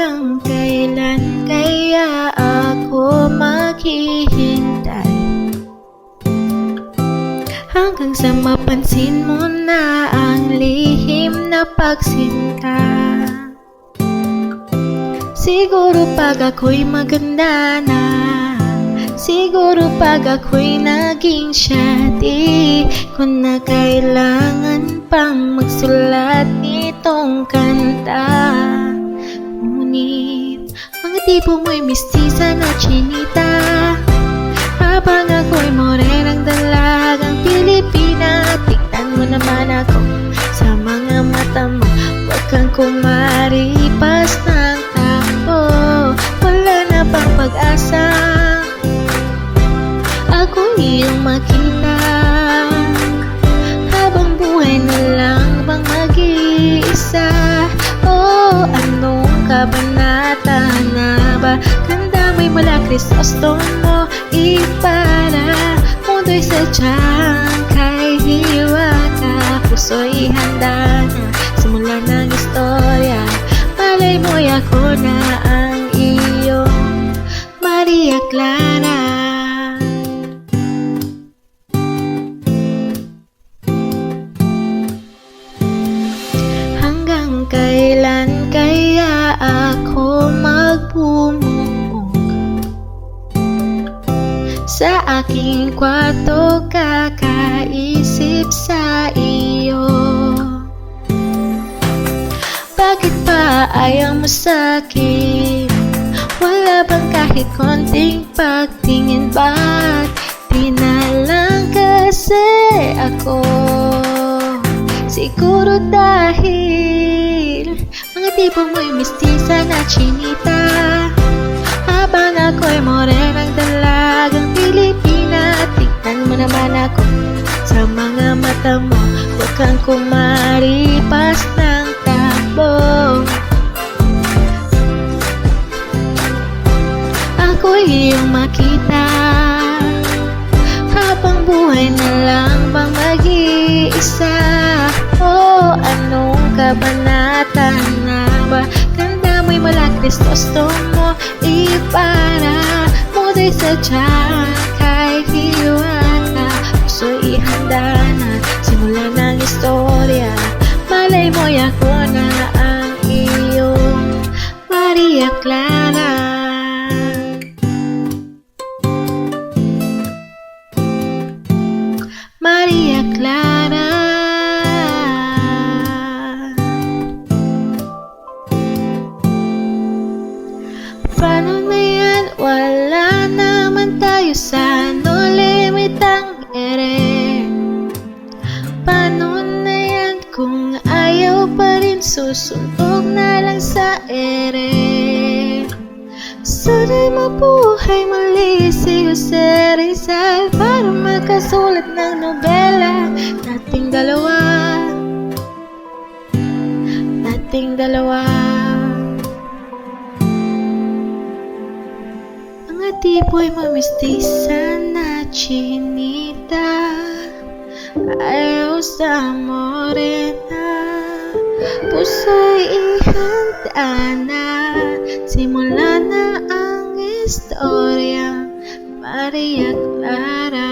Hanggang kailan kaya ako maghihintay? Hanggang sa mapansin mo na ang lihim na pagsinta. Siguro pag ako'y maganda na, siguro pag ako'y naging siya, di ko na kailangan pang magsulat nitong kanta. Ngunit mga tipo mo'y mistisa na chinita, habang ako'y morenang dalagang Pilipina. Tignan mo naman ako sa mga mata mo, huwag kang kumaripas ng takbo. Wala na bang pag-asa ako iyong makita? Habang buhay na lang bang mag-iisa? O anong kabanata na ba? Kandamay mula Krisostomo, ipara mundo'y sadyang kay hiwa ka. Puso'y handa na, simula ng istorya. Malay mo'y ako na ang iyong Maria Clara. Hanggang kailan kaya ako magbumubog sa aking kwarto, kakaisip sa iyo? Bakit pa ayaw mo sa'kin? Wala bang kahit konting pagtingin? Ba't di na lang kasi ako? Siguro dahil mga tipo mo'y mistisa na chinita, habang ako'y morenang dalagang Pilipina. Tignan mo naman ako sa mga mata mo, huwag kang kumaripas ng takbo. Ako'y iyong makita, habang buhay na lang bang mag-iisa? O anong kabanata na ba? Kandamay mula Krisostomo, ipara mundo'y sadyang kay hiwa ka. Puso'y ihanda na, simula ng istorya. Malay mo'y ako na ang iyong Maria Clara. Maria Clara. Paano na yan? Wala naman tayo sa no limit ang ere. Paano na yan kung ayaw pa rin? Susuntok na lang sa ere. Sana'y mabuhay muli si Jose Rizal para makasulat ng nobela. Nating dalawa, nating dalawa. Mga tipo'y mamistisa na chinita, ayaw sa morena. Puso'y ihanda na, simula na ang istorya. Maria Clara.